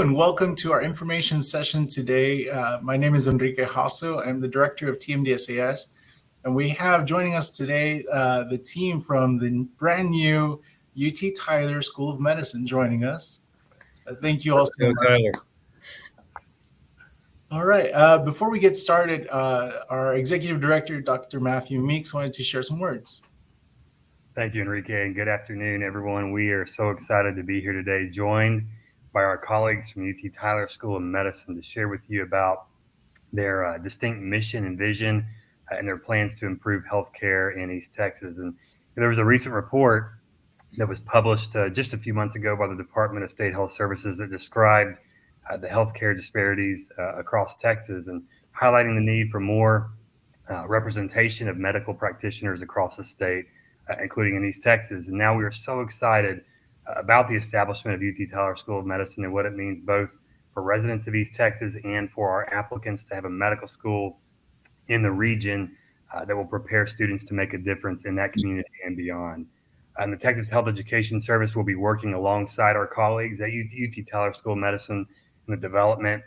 and welcome to our information session today. My name is Enrique Hasso. I'm the director of TMDSAS, and we have joining us today the team from the brand new UT Tyler School of Medicine joining us. Thank you all so much. Tyler. All right. Before we get started, our executive director, Dr. Matthew Meeks, wanted to share some words. Thank you, Enrique, and good afternoon, everyone. We are so excited to be here today, joined by our colleagues from UT Tyler School of Medicine to share with you about their distinct mission and vision and their plans to improve healthcare in East Texas. And there was a recent report that was published just a few months ago by the Department of State Health Services that described the healthcare disparities across Texas and highlighting the need for more representation of medical practitioners across the state, including in East Texas. And now we are so excited about the establishment of UT Tyler School of Medicine and what it means both for residents of East Texas and for our applicants to have a medical school in the region that will prepare students to make a difference in that community and beyond. And the Texas Health Education Service will be working alongside our colleagues at UT Tyler School of Medicine in the development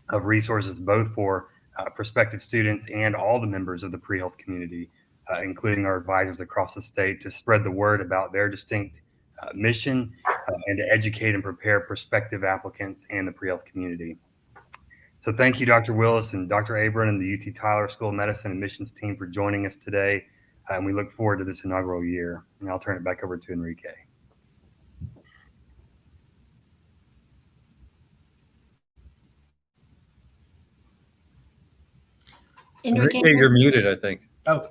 of resources both for prospective students and all the members of the pre-health community, including our advisors across the state, to spread the word about their distinct mission and to educate and prepare prospective applicants and the pre-health community. So thank you, Dr. Willis and Dr. Abram and the UT Tyler School of Medicine admissions team for joining us today. And we look forward to this inaugural year. And I'll turn it back over to Enrique. Enrique, you're muted, I think. Oh,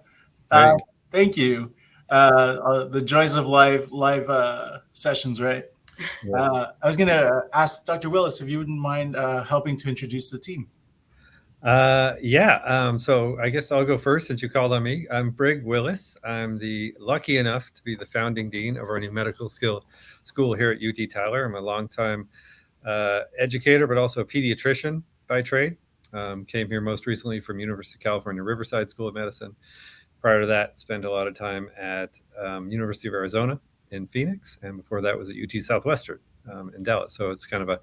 thank you. The joys of live sessions, right? Yeah. I was going to ask Dr. Willis if you wouldn't mind helping to introduce the team. So I guess I'll go first since you called on me. I'm Brig Willis. I'm lucky enough to be the founding dean of our new medical school here at UT Tyler. I'm a longtime educator, but also a pediatrician by trade. Came here most recently from University of California, Riverside School of Medicine. Prior to that, spent a lot of time at University of Arizona in Phoenix, and before that was at UT Southwestern in Dallas. So it's kind of a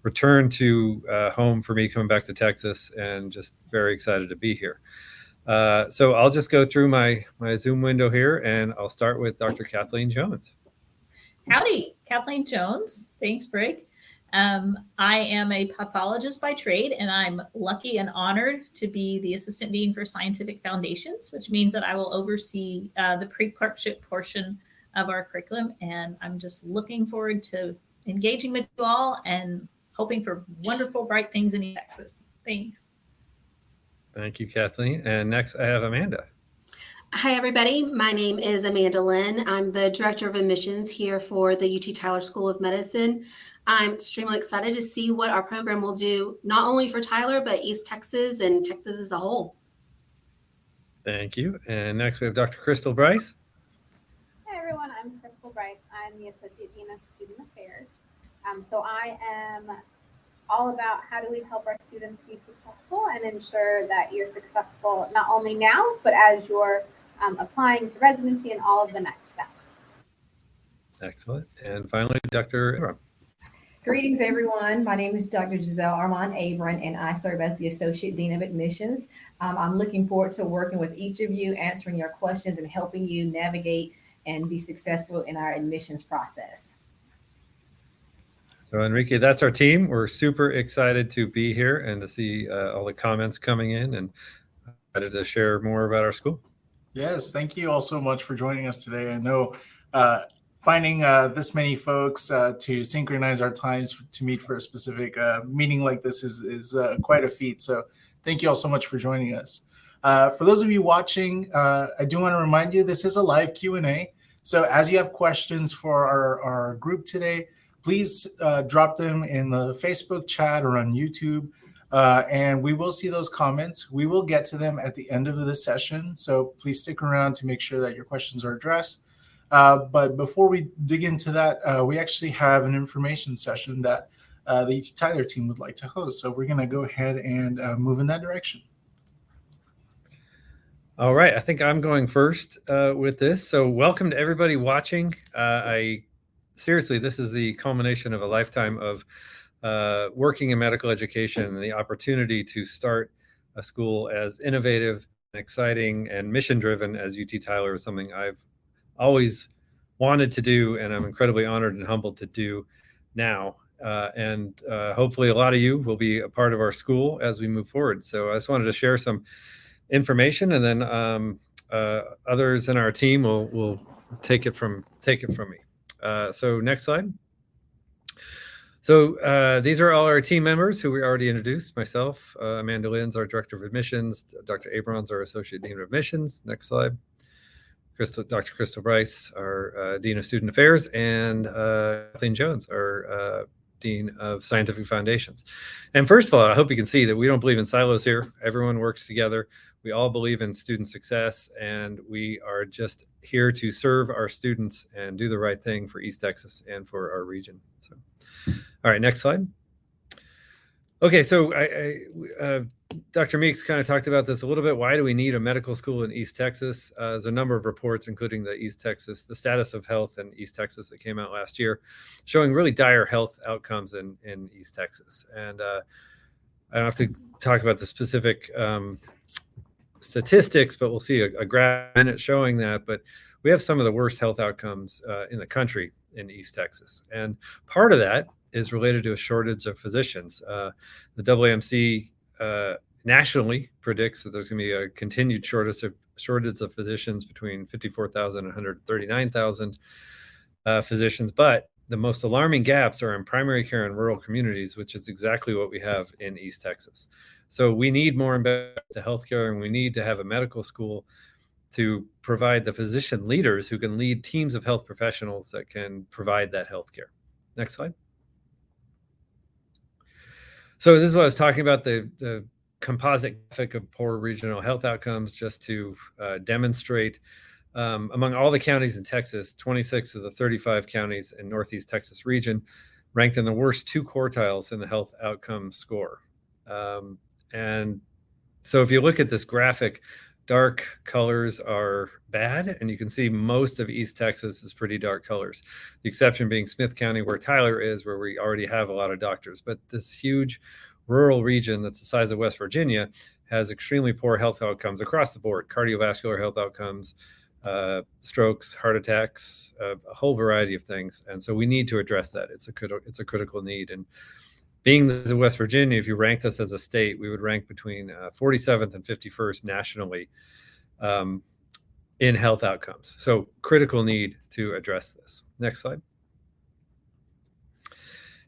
return to home for me coming back to Texas, and just very excited to be here. So I'll just go through my Zoom window here, and I'll start with Dr. Kathleen Jones. Howdy, Kathleen Jones. Thanks, Brig. I am a pathologist by trade, and I'm lucky and honored to be the Assistant Dean for Scientific Foundations, which means that I will oversee the pre-clerkship portion of our curriculum. And I'm just looking forward to engaging with you all and hoping for wonderful, bright things in Texas. Thanks. Thank you, Kathleen. And next I have Amanda. Hi, everybody. My name is Amanda Lynn. I'm the Director of Admissions here for the UT Tyler School of Medicine. I'm extremely excited to see what our program will do, not only for Tyler, but East Texas and Texas as a whole. Thank you. And next we have Dr. Crystal Bryce. Hi, everyone. I'm Crystal Bryce. I'm the Associate Dean of Student Affairs. So I am all about how do we help our students be successful and ensure that you're successful not only now, but as you're applying to residency and all of the next steps. Excellent. And finally, Dr. Abram. Greetings, everyone. My name is Dr. Giselle Armand Abram, and I serve as the Associate Dean of Admissions. I'm looking forward to working with each of you, answering your questions and helping you navigate and be successful in our admissions process. So Enrique, that's our team. We're super excited to be here and to see all the comments coming in, and excited to share more about our school. Yes, thank you all so much for joining us today. I know finding this many folks to synchronize our times to meet for a specific meeting like this is quite a feat. So thank you all so much for joining us. For those of you watching, I do want to remind you this is a live Q&A. So as you have questions for our group today, please drop them in the Facebook chat or on YouTube, and we will see those comments. We will get to them at the end of the session, so please stick around to make sure that your questions are addressed. But before we dig into that, we actually have an information session that the UT Tyler team would like to host. So we're going to go ahead and move in that direction. All right, I think I'm going first with this. So welcome to everybody watching. Seriously, this is the culmination of a lifetime of working in medical education and the opportunity to start a school as innovative, and exciting, and mission-driven as UT Tyler is something I've always wanted to do, and I'm incredibly honored and humbled to do now. And hopefully a lot of you will be a part of our school as we move forward. So I just wanted to share some information, and then others in our team will take it from me. So next slide. So these are all our team members who we already introduced. Myself, Amanda Lynn's our Director of Admissions, Dr. Abron's our Associate Dean of Admissions. Next slide. Dr. Crystal Bryce, our Dean of Student Affairs, and Kathleen Jones, our Dean of Scientific Foundations. And first of all, I hope you can see that we don't believe in silos here. Everyone works together. We all believe in student success, and we are just here to serve our students and do the right thing for East Texas and for our region. So, all right, next slide. Okay, so Dr. Meeks kind of talked about this a little bit. Why do we need a medical school in East Texas? There's a number of reports, including the status of health in East Texas that came out last year, showing really dire health outcomes in East Texas. And I don't have to talk about the specific statistics, but we'll see a graph in a minute showing that. But we have some of the worst health outcomes in the country in East Texas. And part of that is related to a shortage of physicians. The AAMC nationally predicts that there's going to be a continued shortage of physicians between 54,000 and 139,000 physicians. But the most alarming gaps are in primary care and rural communities, which is exactly what we have in East Texas. So we need more investment to healthcare, and we need to have a medical school to provide the physician leaders who can lead teams of health professionals that can provide that healthcare. Next slide. So this is what I was talking about, the composite graphic of poor regional health outcomes, just to demonstrate among all the counties in Texas, 26 of the 35 counties in Northeast Texas region ranked in the worst two quartiles in the health outcome score. And so if you look at this graphic, dark colors are bad, and you can see most of East Texas is pretty dark colors. The exception being Smith County, where Tyler is, where we already have a lot of doctors. But this huge rural region that's the size of West Virginia has extremely poor health outcomes across the board: cardiovascular health outcomes, strokes, heart attacks, a whole variety of things. And so we need to address that. It's a critical need. And being as in West Virginia, if you ranked us as a state, we would rank between 47th and 51st nationally in health outcomes. So critical need to address this. Next slide.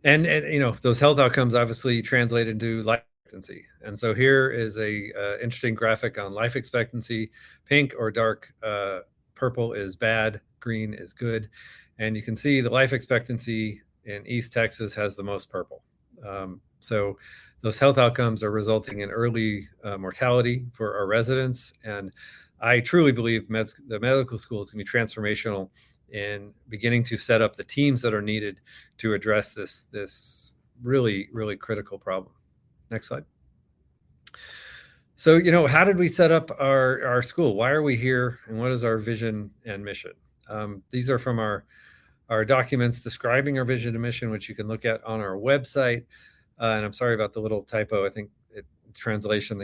And you know, those health outcomes obviously translate into life expectancy. And so here is a interesting graphic on life expectancy. Pink or dark purple is bad, green is good. And you can see the life expectancy in East Texas has the most purple. So those health outcomes are resulting in early mortality for our residents. And I truly believe the medical school is going to be transformational in beginning to set up the teams that are needed to address this really, really critical problem. Next slide. So, you know, how did we set up our school? Why are we here? And what is our vision and mission? These are from our documents describing our vision and mission, which you can look at on our website. And I'm sorry about the little typo. I think translation,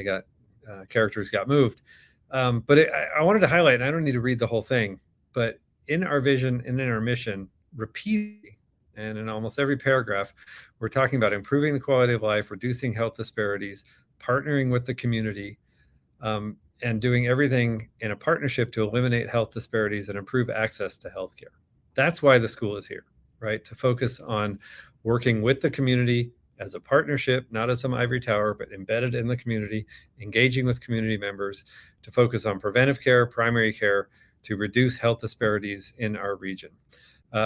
characters got moved. But I wanted to highlight, and I don't need to read the whole thing, but in our vision and in our mission, repeatedly, and in almost every paragraph, we're talking about improving the quality of life, reducing health disparities, partnering with the community, and doing everything in a partnership to eliminate health disparities and improve access to healthcare. That's why the school is here, right? To focus on working with the community as a partnership, not as some ivory tower, but embedded in the community, engaging with community members, to focus on preventive care, primary care, to reduce health disparities in our region.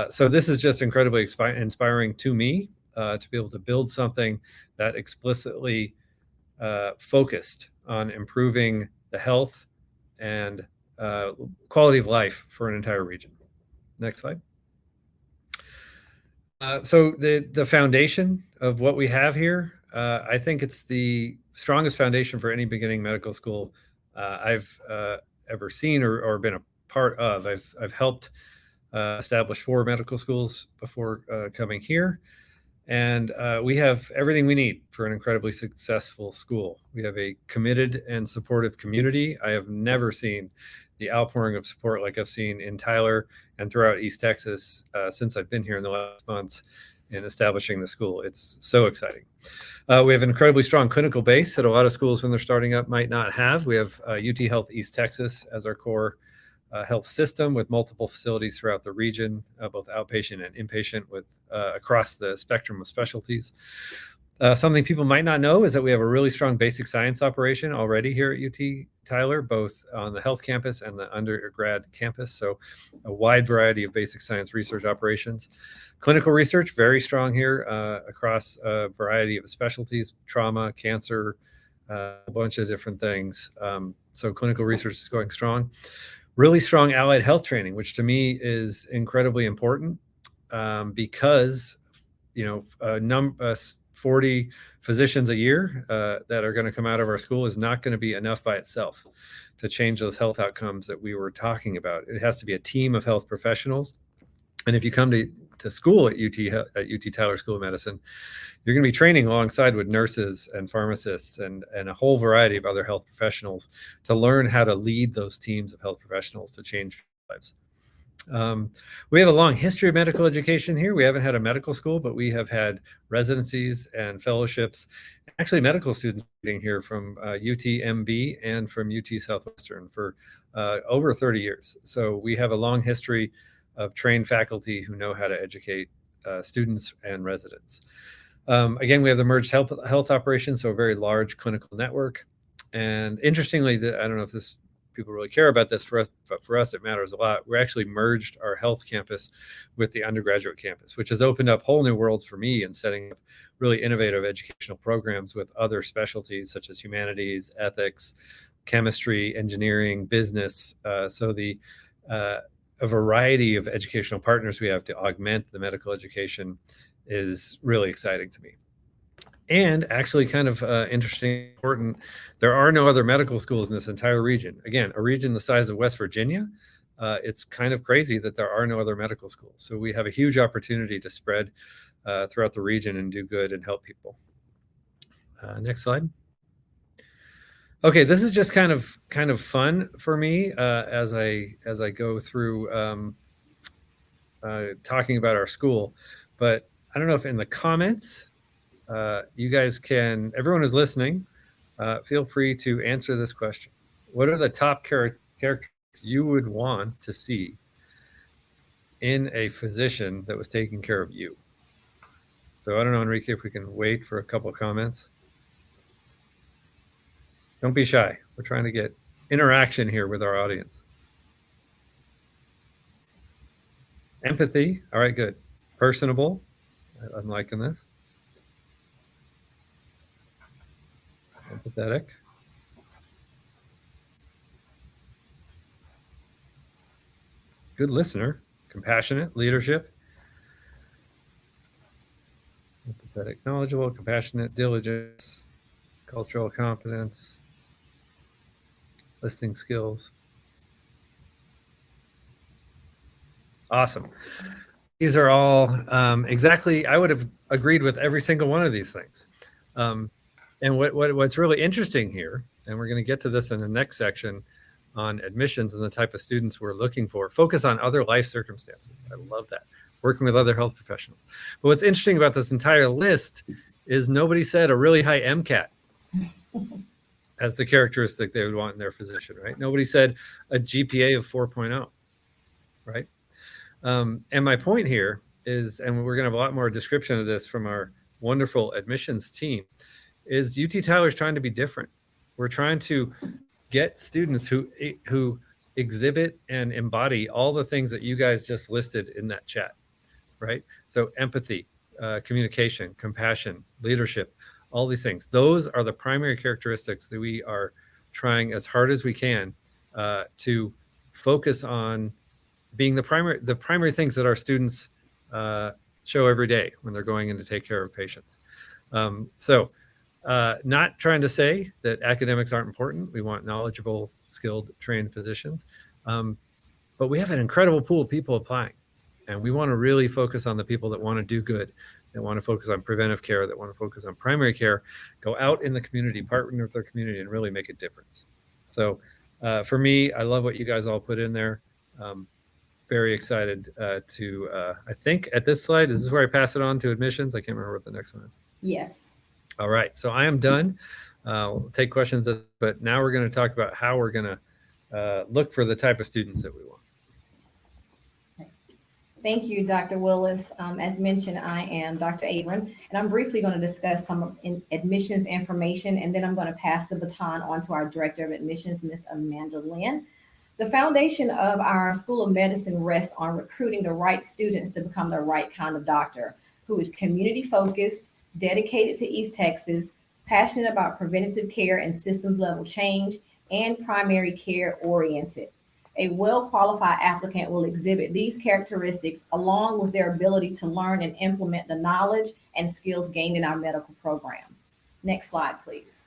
So this is just incredibly inspiring to me to be able to build something that explicitly focused on improving the health and quality of life for an entire region. Next slide. So the foundation of what we have here, I think it's the strongest foundation for any beginning medical school I've ever seen or been a part of. I've helped establish 4 medical schools before coming here. And we have everything we need for an incredibly successful school. We have a committed and supportive community. I have never seen the outpouring of support like I've seen in Tyler and throughout East Texas since I've been here in the last months in establishing the school. It's so exciting. We have an incredibly strong clinical base that a lot of schools when they're starting up might not have. We have UT Health East Texas as our core health system with multiple facilities throughout the region, both outpatient and inpatient with across the spectrum of specialties. Something people might not know is that we have a really strong basic science operation already here at UT Tyler, both on the health campus and the undergrad campus. So a wide variety of basic science research operations. Clinical research, very strong here across a variety of specialties, trauma, cancer, a bunch of different things. So clinical research is going strong. Really strong allied health training, which to me is incredibly important because, 40 physicians a year that are going to come out of our school is not going to be enough by itself to change those health outcomes that we were talking about. It has to be a team of health professionals. And if you come to school at UT Tyler School of Medicine, you're going to be training alongside with nurses and pharmacists and a whole variety of other health professionals to learn how to lead those teams of health professionals to change lives. We have a long history of medical education here. We haven't had a medical school, but we have had residencies and fellowships, actually medical students being here from UTMB and from UT Southwestern for over 30 years. So we have a long history of trained faculty who know how to educate students and residents. Again, we have the merged health operations, so a very large clinical network. And interestingly, I don't know if people really care about this for us, but for us, it matters a lot. We actually merged our health campus with the undergraduate campus, which has opened up whole new worlds for me in setting up really innovative educational programs with other specialties such as humanities, ethics, chemistry, engineering, business. So a variety of educational partners we have to augment the medical education is really exciting to me. And actually kind of interesting, important, there are no other medical schools in this entire region. Again, a region the size of West Virginia, it's kind of crazy that there are no other medical schools. So we have a huge opportunity to spread throughout the region and do good and help people. Next slide. Okay, this is just kind of fun for me as I go through talking about our school. But I don't know if in the comments, you guys everyone who's listening, feel free to answer this question. What are the top characteristics you would want to see in a physician that was taking care of you? So I don't know, Enrique, if we can wait for a couple of comments. Don't be shy. We're trying to get interaction here with our audience. Empathy. All right, good. Personable. I'm liking this. Empathetic. Good listener. Compassionate. Leadership. Empathetic. Knowledgeable. Compassionate. Diligence. Cultural competence. Listening skills. Awesome. These are all exactly, I would have agreed with every single one of these things. And what's really interesting here, and we're going to get to this in the next section on admissions and the type of students we're looking for, focus on other life circumstances. I love that. Working with other health professionals. But what's interesting about this entire list is nobody said a really high MCAT as the characteristic they would want in their physician, right? Nobody said a GPA of 4.0, right? And my point here is, and we're going to have a lot more description of this from our wonderful admissions team, is UT Tyler is trying to be different. We're trying to get students who exhibit and embody all the things that you guys just listed in that chat, right? So empathy, communication, compassion, leadership, all these things. Those are the primary characteristics that we are trying as hard as we can to focus on being the primary things that our students show every day when they're going in to take care of patients. Not trying to say that academics aren't important. We want knowledgeable, skilled, trained physicians. But we have an incredible pool of people applying. And we want to really focus on the people that want to do good, that want to focus on preventive care, that want to focus on primary care, go out in the community, partner with their community, and really make a difference. So for me, I love what you guys all put in there. Very excited to, I think at this slide, is this where I pass it on to admissions? I can't remember what the next one is. Yes. All right, so I am done. We'll take questions, but now we're going to talk about how we're going to look for the type of students that we want. Thank you, Dr. Willis. As mentioned, I am Dr. Abram, and I'm briefly going to discuss some admissions information, and then I'm going to pass the baton on to our Director of Admissions, Ms. Amanda Lynn. The foundation of our School of Medicine rests on recruiting the right students to become the right kind of doctor, who is community focused, dedicated to East Texas, passionate about preventative care and systems level change, and primary care oriented. A well-qualified applicant will exhibit these characteristics along with their ability to learn and implement the knowledge and skills gained in our medical program. Next slide, please.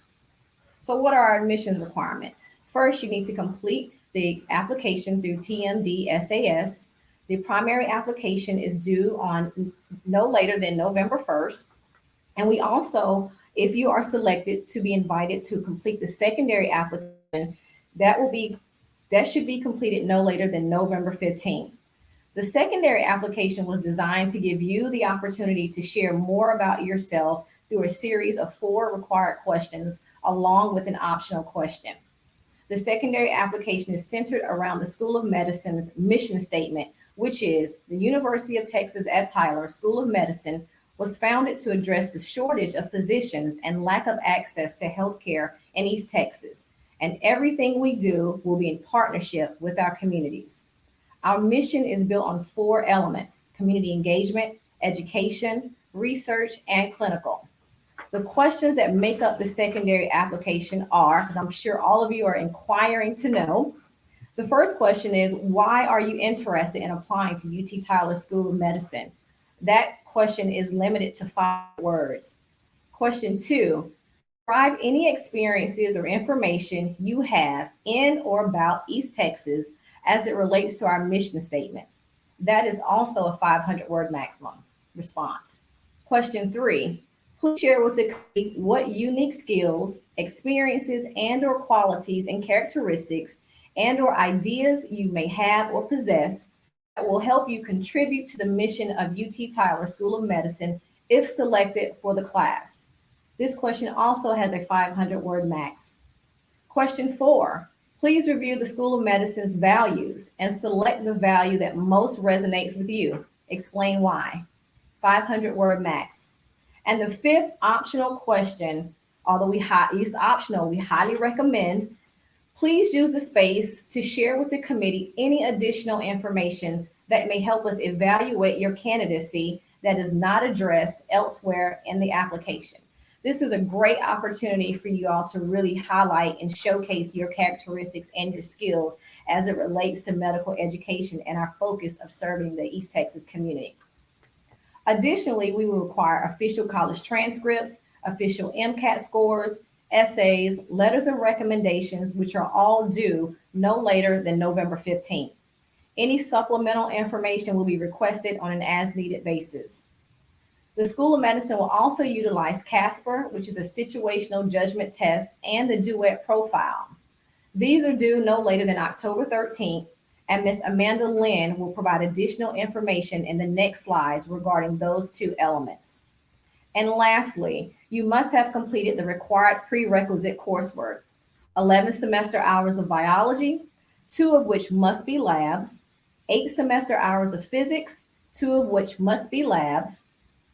So what are our admissions requirements? First, you need to complete the application through TMDSAS. The primary application is due on no later than November 1st. And we also, if you are selected to be invited to complete the secondary application, that should be completed no later than November 15th. The secondary application was designed to give you the opportunity to share more about yourself through a series of 4 required questions along with an optional question. The secondary application is centered around the School of Medicine's mission statement, which is the University of Texas at Tyler School of Medicine was founded to address the shortage of physicians and lack of access to healthcare in East Texas. And everything we do will be in partnership with our communities. Our mission is built on 4 elements: community engagement, education, research, and clinical. The questions that make up the secondary application are, because I'm sure all of you are inquiring to know, the first question is, why are you interested in applying to UT Tyler School of Medicine? That question is limited to 5 words. Question 2, describe any experiences or information you have in or about East Texas as it relates to our mission statements. That is also a 500-word maximum response. Question 3, please share with the community what unique skills, experiences, and/or qualities and characteristics and/or ideas you may have or possess that will help you contribute to the mission of UT Tyler School of Medicine if selected for the class. This question also has a 500-word max. Question 4, please review the School of Medicine's values and select the value that most resonates with you. Explain why. 500-word max. And the 5th optional question, although it's optional, we highly recommend, please use the space to share with the committee any additional information that may help us evaluate your candidacy that is not addressed elsewhere in the application. This is a great opportunity for you all to really highlight and showcase your characteristics and your skills as it relates to medical education and our focus of serving the East Texas community. Additionally, we will require official college transcripts, official MCAT scores, essays, letters of recommendations, which are all due no later than November 15th. Any supplemental information will be requested on an as-needed basis. The School of Medicine will also utilize CASPER, which is a situational judgment test, and the DUET profile. These are due no later than October 13th, and Ms. Amanda Lynn will provide additional information in the next slides regarding those 2 elements. And lastly, you must have completed the required prerequisite coursework, 11 semester hours of biology, 2 of which must be labs, 8 semester hours of physics, 2 of which must be labs,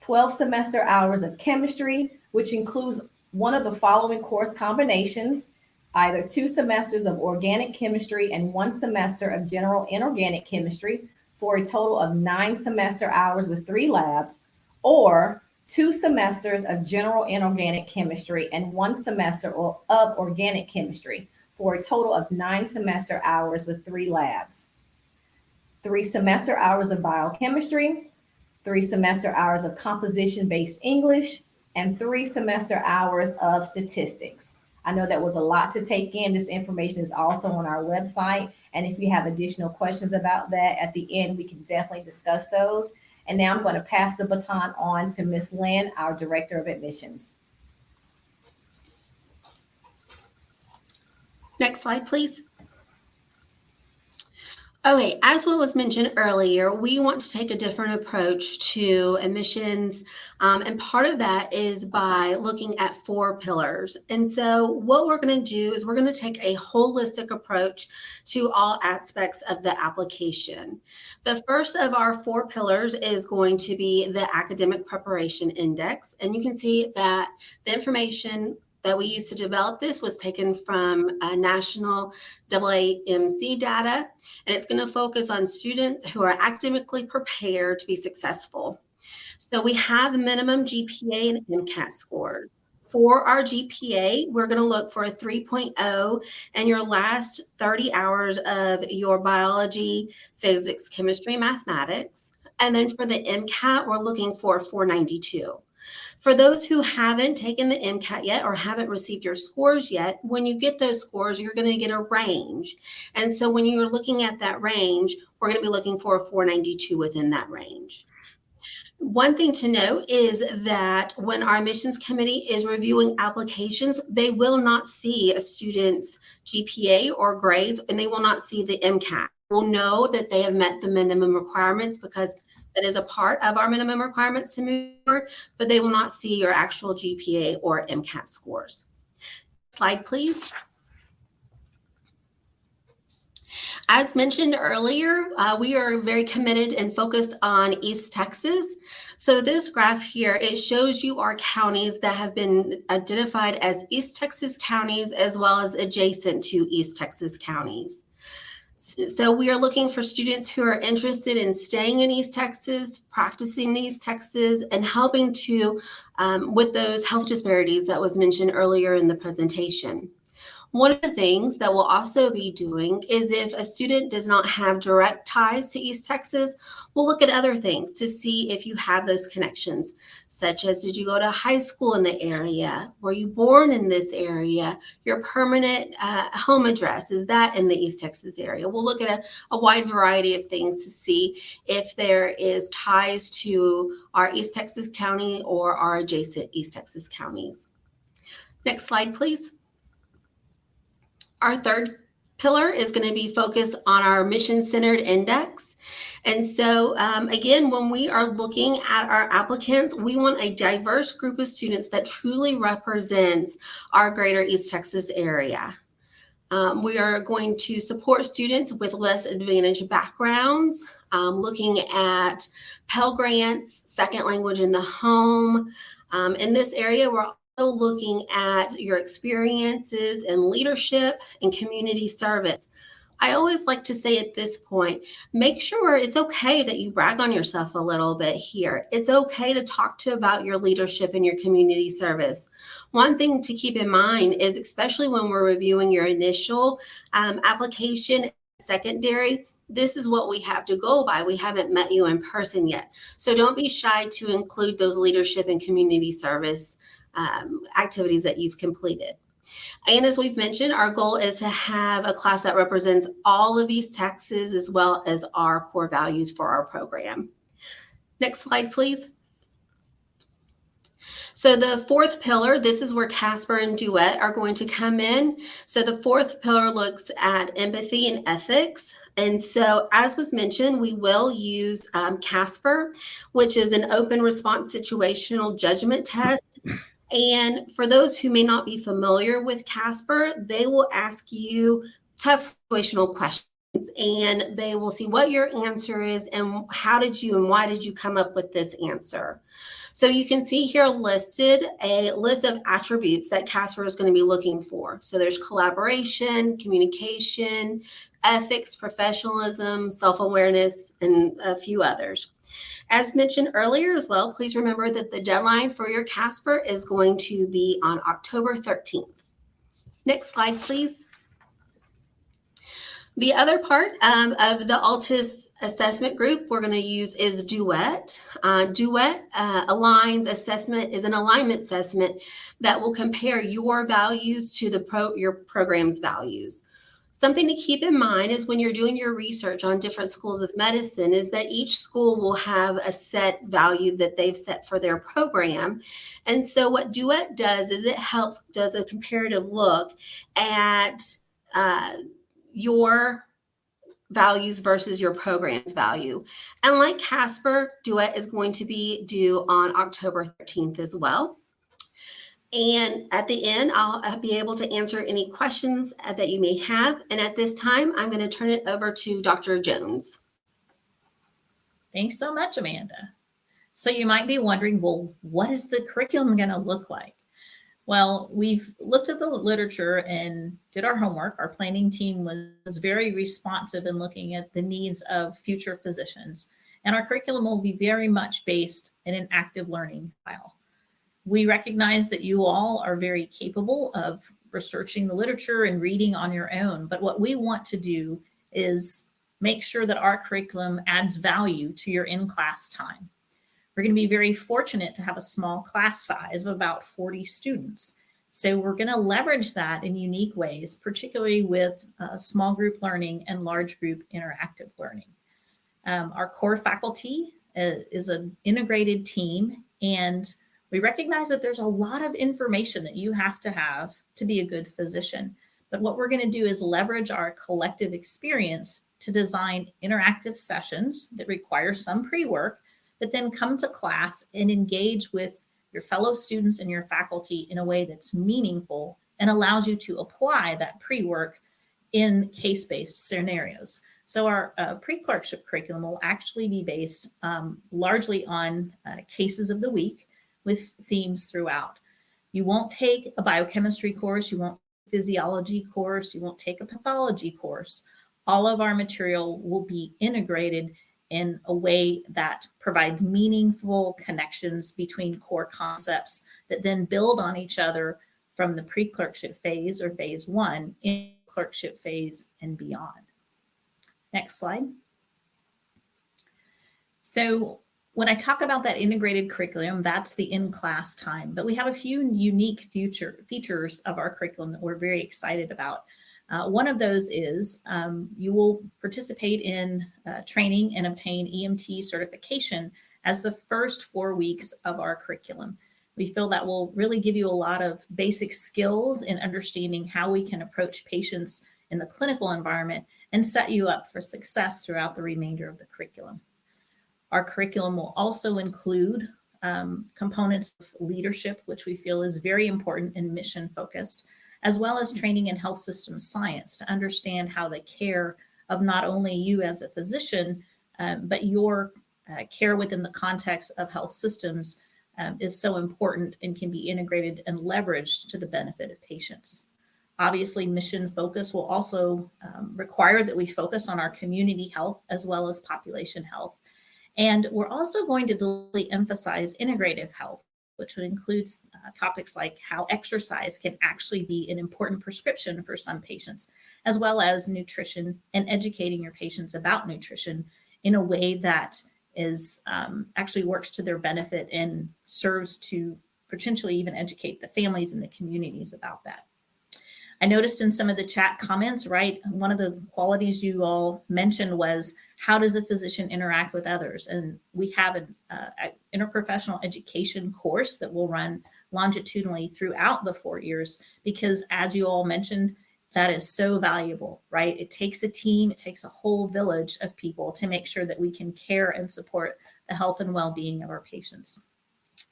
12 semester hours of chemistry, which includes one of the following course combinations, either 2 semesters of organic chemistry and 1 semester of general inorganic chemistry for a total of 9 semester hours with 3 labs, or 2 semesters of general inorganic chemistry and 1 semester of organic chemistry for a total of 9 semester hours with 3 labs, 3 semester hours of biochemistry, 3 semester hours of composition-based English, and 3 semester hours of statistics. I know that was a lot to take in. This information is also on our website. And if you have additional questions about that at the end, we can definitely discuss those. And now I'm going to pass the baton on to Ms. Lynn, our Director of Admissions. Next slide, please. Okay, as what was mentioned earlier, we want to take a different approach to admissions, and part of that is by looking at 4 pillars. And so what we're going to do is we're going to take a holistic approach to all aspects of the application. The first of our 4 pillars is going to be the Academic Preparation Index, and you can see that the information that we used to develop this was taken from national AAMC data, and it's going to focus on students who are academically prepared to be successful. So we have minimum GPA and MCAT scores. For our GPA, we're going to look for a 3.0 and your last 30 hours of your biology, physics, chemistry, mathematics. And then for the MCAT, we're looking for 492. For those who haven't taken the MCAT yet or haven't received your scores yet, when you get those scores, you're going to get a range. And so when you're looking at that range, we're going to be looking for a 492 within that range. One thing to note is that when our admissions committee is reviewing applications, they will not see a student's GPA or grades, and they will not see the MCAT. We'll know that they have met the minimum requirements because that is a part of our minimum requirements to move forward, but they will not see your actual GPA or MCAT scores. Slide, please. As mentioned earlier, we are very committed and focused on East Texas. So this graph here, it shows you our counties that have been identified as East Texas counties as well as adjacent to East Texas counties. So we are looking for students who are interested in staying in East Texas, practicing in East Texas, and helping to with those health disparities that was mentioned earlier in the presentation. One of the things that we'll also be doing is if a student does not have direct ties to East Texas, we'll look at other things to see if you have those connections, such as did you go to high school in the area? Were you born in this area? Your permanent home address, is that in the East Texas area? We'll look at a wide variety of things to see if there is ties to our East Texas county or our adjacent East Texas counties. Next slide, please. Our third pillar is going to be focused on our mission-centered index. And so again, when we are looking at our applicants, we want a diverse group of students that truly represents our greater East Texas area. We are going to support students with less advantaged backgrounds, looking at Pell Grants, second language in the home. In this area, we're looking at your experiences in leadership and community service. I always like to say at this point, make sure it's okay that you brag on yourself a little bit here. It's okay to talk about your leadership and your community service. One thing to keep in mind is, especially when we're reviewing your initial application, secondary, this is what we have to go by. We haven't met you in person yet. So don't be shy to include those leadership and community service activities that you've completed. And as we've mentioned, our goal is to have a class that represents all of East Texas as well as our core values for our program. Next slide, please. So the fourth pillar, this is where Casper and Duet are going to come in. So the fourth pillar looks at empathy and ethics. And so as was mentioned, we will use Casper, which is an open response situational judgment test. And for those who may not be familiar with Casper, they will ask you tough situational questions, and they will see what your answer is and how did you and why did you come up with this answer. So you can see here listed a list of attributes that Casper is going to be looking for. So there's collaboration, communication, ethics, professionalism, self-awareness, and a few others. As mentioned earlier as well, please remember that the deadline for your Casper is going to be on October 13th. Next slide, please. The other part of the ALTIS assessment group we're going to use is Duet. Duet aligns assessment is an alignment assessment that will compare your values to your program's values. Something to keep in mind is when you're doing your research on different schools of medicine is that each school will have a set value that they've set for their program. And so what Duet does is it does a comparative look at your values versus your program's value. And like Casper, Duet is going to be due on October 13th as well. And at the end, I'll be able to answer any questions that you may have. And at this time, I'm going to turn it over to Dr. Jones. Thanks so much, Amanda. So you might be wondering, well, what is the curriculum going to look like? Well, we've looked at the literature and did our homework. Our planning team was very responsive in looking at the needs of future physicians. And our curriculum will be very much based in an active learning style. We recognize that you all are very capable of researching the literature and reading on your own. But what we want to do is make sure that our curriculum adds value to your in-class time. We're going to be very fortunate to have a small class size of about 40 students. So we're going to leverage that in unique ways, particularly with small group learning and large group interactive learning. Our core faculty is an integrated team, and we recognize that there's a lot of information that you have to be a good physician. But what we're going to do is leverage our collective experience to design interactive sessions that require some pre-work, but then come to class and engage with your fellow students and your faculty in a way that's meaningful and allows you to apply that pre-work in case-based scenarios. So our pre-clerkship curriculum will actually be based largely on cases of the week with themes throughout. You won't take a biochemistry course, you won't take a physiology course, you won't take a pathology course. All of our material will be integrated in a way that provides meaningful connections between core concepts that then build on each other from the pre-clerkship phase or phase one in clerkship phase and beyond. Next slide. So when I talk about that integrated curriculum, that's the in-class time, but we have a few unique features of our curriculum that we're very excited about. One of those is you will participate in training and obtain EMT certification as the first 4 weeks of our curriculum. We feel that will really give you a lot of basic skills in understanding how we can approach patients in the clinical environment and set you up for success throughout the remainder of the curriculum. Our curriculum will also include components of leadership, which we feel is very important and mission focused, as well as training in health systems science to understand how the care of not only you as a physician, but your care within the context of health systems is so important and can be integrated and leveraged to the benefit of patients. Obviously, mission focus will also require that we focus on our community health as well as population health. And we're also going to really emphasize integrative health, which would include topics like how exercise can actually be an important prescription for some patients, as well as nutrition and educating your patients about nutrition in a way that is actually works to their benefit and serves to potentially even educate the families and the communities about that. I noticed in some of the chat comments, right, one of the qualities you all mentioned was how does a physician interact with others? And we have an interprofessional education course that will run longitudinally throughout the 4 years, because as you all mentioned, that is so valuable, right? It takes a team, it takes a whole village of people to make sure that we can care and support the health and well-being of our patients.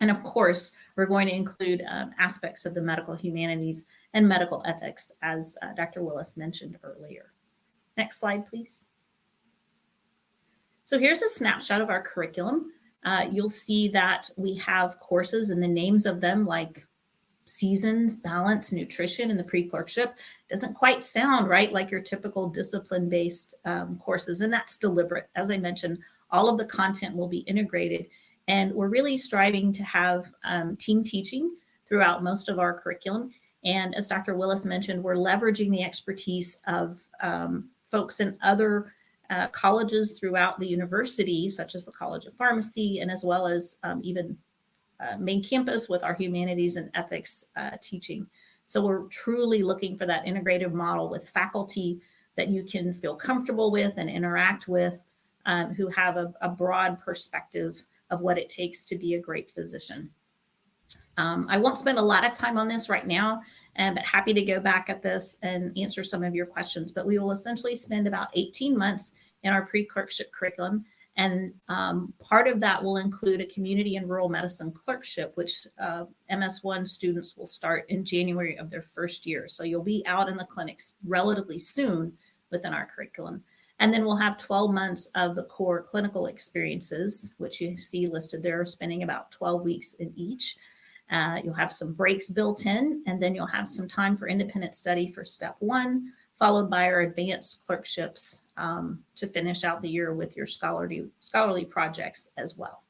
And of course, we're going to include aspects of the medical humanities and medical ethics, as Dr. Willis mentioned earlier. Next slide, please. So here's a snapshot of our curriculum. You'll see that we have courses and the names of them like seasons, balance, nutrition, and the pre-clerkship. Doesn't quite sound right like your typical discipline-based courses, and that's deliberate. As I mentioned, all of the content will be integrated. And we're really striving to have team teaching throughout most of our curriculum. And as Dr. Willis mentioned, we're leveraging the expertise of folks in other colleges throughout the university, such as the College of Pharmacy, and as well as even main campus with our humanities and ethics teaching. So we're truly looking for that integrated model with faculty that you can feel comfortable with and interact with, who have a broad perspective of what it takes to be a great physician. I won't spend a lot of time on this right now, but happy to go back at this and answer some of your questions. But we will essentially spend about 18 months in our pre-clerkship curriculum. And part of that will include a community and rural medicine clerkship, which MS1 students will start in January of their first year. So you'll be out in the clinics relatively soon within our curriculum. And then we'll have 12 months of the core clinical experiences, which you see listed there, spending about 12 weeks in each. You'll have some breaks built in, and then you'll have some time for independent study for step 1, followed by our advanced clerkships to finish out the year with your scholarly projects as well.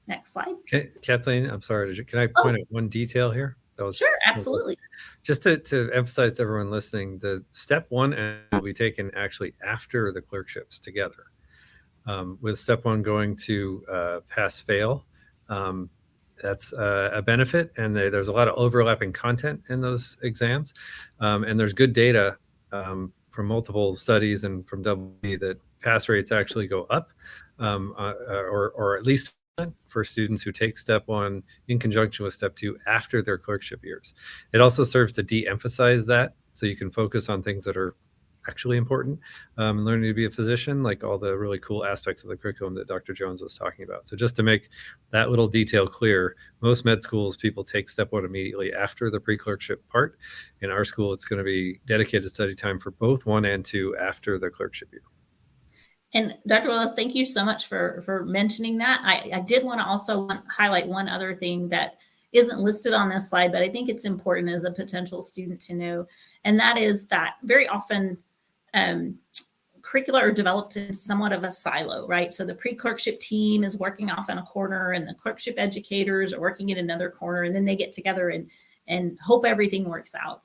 Next slide. Okay, Kathleen, I'm sorry. Can I point out one detail here? That was Sure, absolutely. Just to emphasize to everyone listening, the step 1 will be taken actually after the clerkships together, with step 1 going to pass-fail. That's a benefit, and there's a lot of overlapping content in those exams, and there's good data from multiple studies and from WB that pass rates actually go up, or at least for students who take step 1 in conjunction with step 2 after their clerkship years. It also serves to de-emphasize that, so you can focus on things that are actually important in learning to be a physician, like all the really cool aspects of the curriculum that Dr. Jones was talking about. So just to make that little detail clear, most med schools, people take step 1 immediately after the pre-clerkship part. In our school, it's going to be dedicated study time for both 1 and 2 after the clerkship year. And Dr. Willis, thank you so much for mentioning that. I did want to also highlight one other thing that isn't listed on this slide, but I think it's important as a potential student to know. And that is that very often curricula are developed in somewhat of a silo, right? So the pre-clerkship team is working off in a corner, and the clerkship educators are working in another corner, and then they get together and hope everything works out.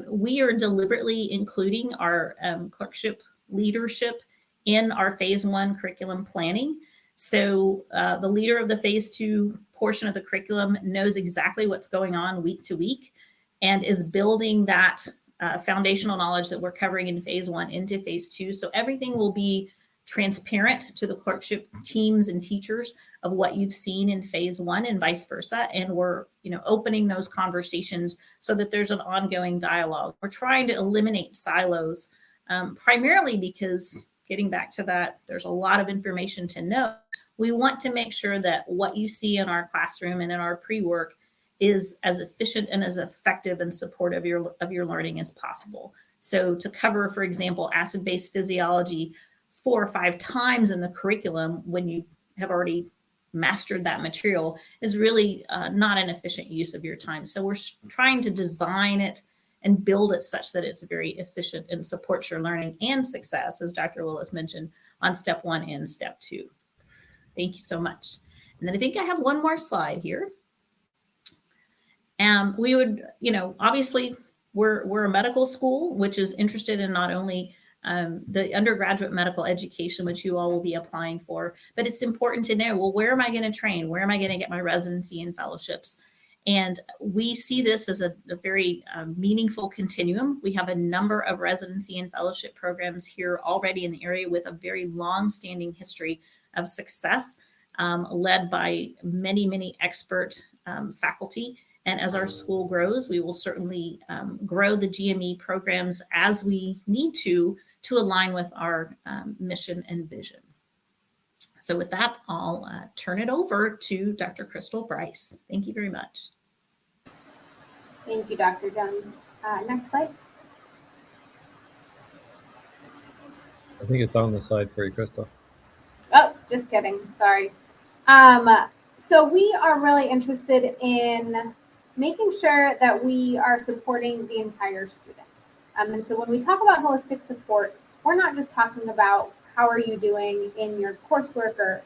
We are deliberately including our clerkship leadership in our phase 1 curriculum planning. So the leader of the phase 2 portion of the curriculum knows exactly what's going on week to week and is building that foundational knowledge that we're covering in phase 1 into phase 2. So everything will be transparent to the clerkship teams and teachers of what you've seen in phase 1 and vice versa. And we're, opening those conversations so that there's an ongoing dialogue. We're trying to eliminate silos, primarily because, getting back to that, there's a lot of information to know. We want to make sure that what you see in our classroom and in our pre-work is as efficient and as effective and supportive of your learning as possible. So to cover, for example, acid-base physiology 4 or 5 times in the curriculum when you have already mastered that material is really not an efficient use of your time. So we're trying to design it and build it such that it's very efficient and supports your learning and success, as Dr. Willis mentioned, on step 1 and step 2. Thank you so much. And then I think I have one more slide here. We would, obviously we're a medical school, which is interested in not only the undergraduate medical education, which you all will be applying for, but it's important to know, well, where am I going to train? Where am I going to get my residency and fellowships? And we see this as a very meaningful continuum. We have a number of residency and fellowship programs here already in the area with a very long-standing history of success, led by many, many expert faculty. And as our school grows, we will certainly grow the GME programs as we need to align with our mission and vision. So with that, I'll turn it over to Dr. Crystal Bryce. Thank you very much. Thank you, Dr. Jones. Next slide. I think it's on the slide for you, Crystal. Oh, just kidding. Sorry. So we are really interested in making sure that we are supporting the entire student. And so when we talk about holistic support, we're not just talking about how are you doing in your coursework or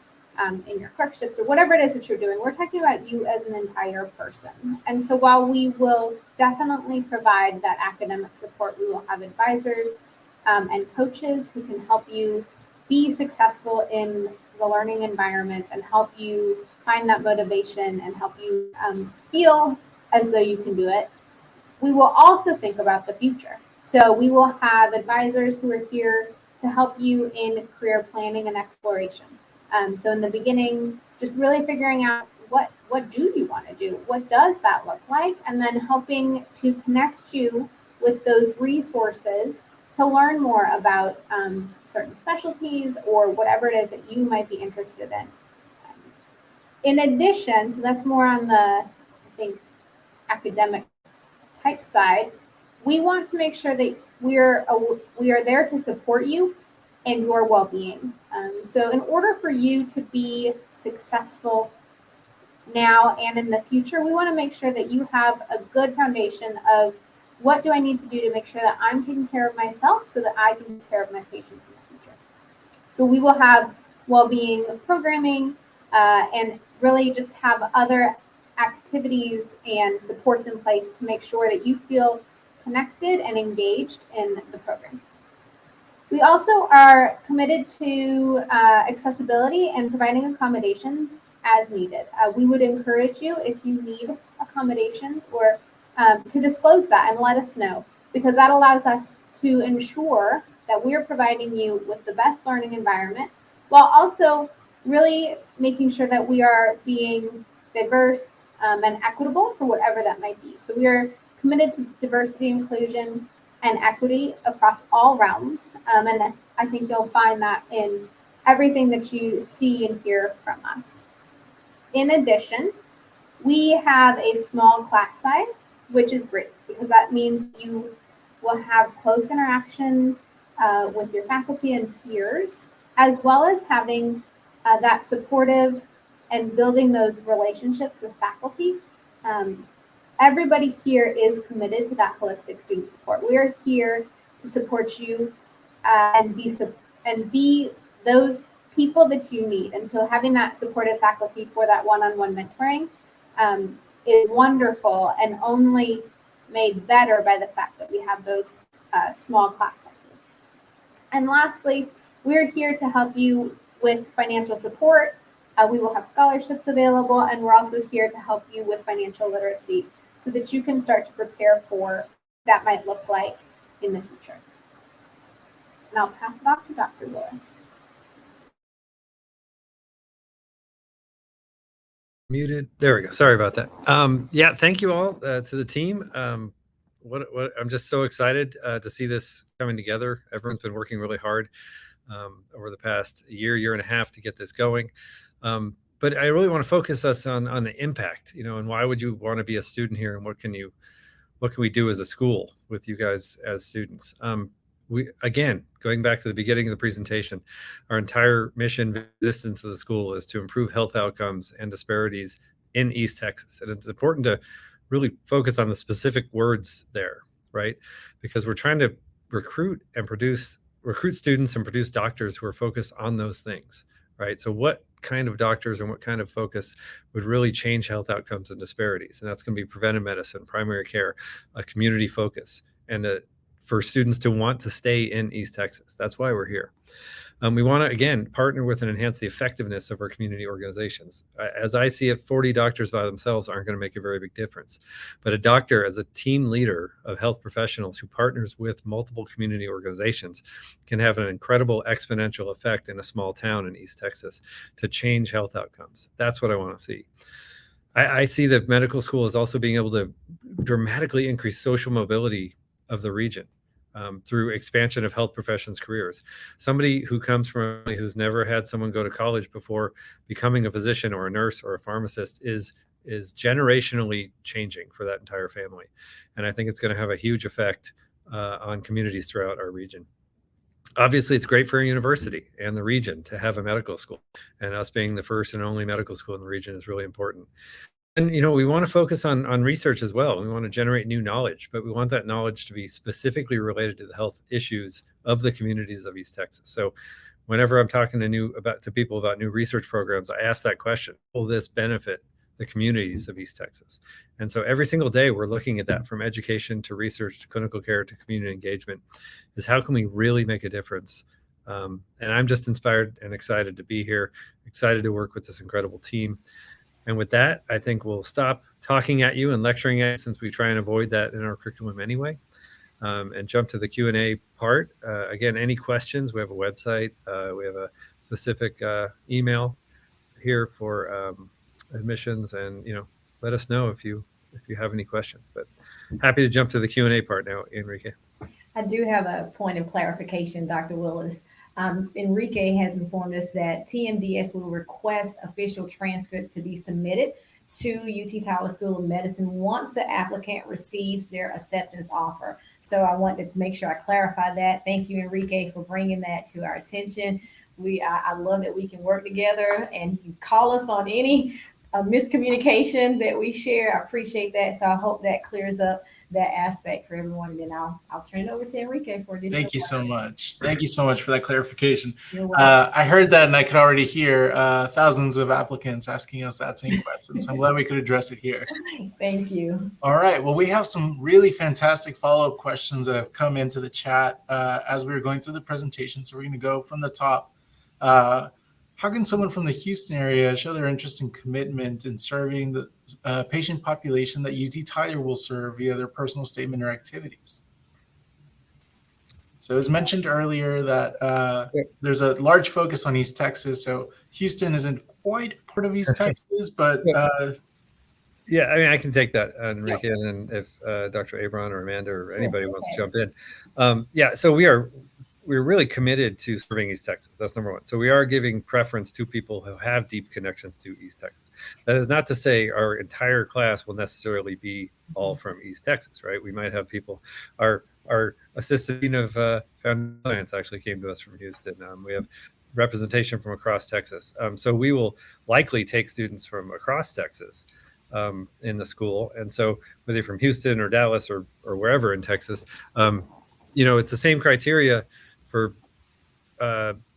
in your clerkships or whatever it is that you're doing. We're talking about you as an entire person. And so while we will definitely provide that academic support, we will have advisors and coaches who can help you be successful in the learning environment and help you find that motivation and help you feel as though you can do it. we will also think about the future. So we will have advisors who are here to help you in career planning and exploration. So in the beginning, just really figuring out what do you want to do? What does that look like? And then helping to connect you with those resources to learn more about certain specialties or whatever it is that you might be interested in. In addition, so that's more on the, I think, academic type side, we want to make sure that we are there to support you and your well-being. So in order for you to be successful now and in the future, we want to make sure that you have a good foundation of what do I need to do to make sure that I'm taking care of myself so that I can take care of my patients in the future. So we will have well-being programming and really just have other activities and supports in place to make sure that you feel connected and engaged in the program. We also are committed to accessibility and providing accommodations as needed. We would encourage you, if you need accommodations, or to disclose that and let us know, because that allows us to ensure that we're providing you with the best learning environment while also really making sure that we are being diverse and equitable for whatever that might be. So we are committed to diversity, inclusion, and equity across all realms. And I think you'll find that in everything that you see and hear from us. In addition, we have a small class size, which is great because that means you will have close interactions with your faculty and peers, as well as having that supportive and building those relationships with faculty. Everybody here is committed to that holistic student support. We are here to support you and be those people that you need. And so having that supportive faculty for that one-on-one mentoring is wonderful and only made better by the fact that we have those small class sizes. And lastly, we're here to help you with financial support. We will have scholarships available, and we're also here to help you with financial literacy so that you can start to prepare for what that might look like in the future. And I'll pass it off to Dr. Lewis. Muted. There we go. Sorry about that. Yeah, thank you all to the team. What I'm just so excited to see this coming together. Everyone's been working really hard over the past year and a half to get this going. But I really want to focus us on the impact, and why would you want to be a student here, and what can we do as a school with you guys as students? Again, going back to the beginning of the presentation, our entire mission, existence of the school is to improve health outcomes and disparities in East Texas. And it's important to really focus on the specific words there, right? Because we're trying to recruit students and produce doctors who are focused on those things, right? So what kind of doctors and what kind of focus would really change health outcomes and disparities? And that's going to be preventive medicine, primary care, a community focus, and for students to want to stay in East Texas. That's why we're here. We want to, again, partner with and enhance the effectiveness of our community organizations. As I see it, 40 doctors by themselves aren't going to make a very big difference. But a doctor, as a team leader of health professionals who partners with multiple community organizations, can have an incredible exponential effect in a small town in East Texas to change health outcomes. That's what I want to see. I see that medical school is also being able to dramatically increase social mobility of the region. Through expansion of health professions careers. Somebody who comes from a family who's never had someone go to college before becoming a physician or a nurse or a pharmacist is generationally changing for that entire family. And I think it's going to have a huge effect on communities throughout our region. Obviously, it's great for a university and the region to have a medical school, and us being the first and only medical school in the region is really important. And, we want to focus on research as well. We want to generate new knowledge, but we want that knowledge to be specifically related to the health issues of the communities of East Texas. So whenever I'm talking to people about new research programs, I ask that question: will this benefit the communities of East Texas? And so every single day we're looking at that, from education to research to clinical care to community engagement, is how can we really make a difference? And I'm just inspired and excited to be here, excited to work with this incredible team. And with that, I think we'll stop talking at you and lecturing at you, since we try and avoid that in our curriculum anyway, and jump to the Q&A part. Again, any questions, we have a website, we have a specific email here for admissions, and let us know if you have any questions. But happy to jump to the Q&A part now, Enrique. I do have a point of clarification, Dr. Willis. Enrique has informed us that TMDS will request official transcripts to be submitted to UT Tyler School of Medicine once the applicant receives their acceptance offer. So I want to make sure I clarify that. Thank you, Enrique, for bringing that to our attention. I love that we can work together, and you can call us on any miscommunication that we share. I appreciate that. So I hope that clears up that aspect for everyone. And then I'll turn it over to Enrique for additional. Thank you so much. Thank you so much for that clarification. You're welcome. I heard that, and I could already hear thousands of applicants asking us that same question. So I'm glad we could address it here. Thank you. All right. Well, we have some really fantastic follow-up questions that have come into the chat as we were going through the presentation. So we're going to go from the top. How can someone from the Houston area show their interest and commitment in serving the patient population that UT Tyler will serve via their personal statement or activities? So as mentioned earlier that there's a large focus on East Texas. So Houston isn't quite part of East Texas, but yeah, I mean, I can take that, Enrique, and then if Dr. Abron or Amanda or anybody wants to jump in. Yeah, so we're really committed to serving East Texas. That's number one. So we are giving preference to people who have deep connections to East Texas. That is not to say our entire class will necessarily be all from East Texas, right? We might have people, our assistant dean of foundation science actually came to us from Houston. We have representation from across Texas. So we will likely take students from across Texas in the school. And so whether you're from Houston or Dallas or wherever in Texas, it's the same criteria for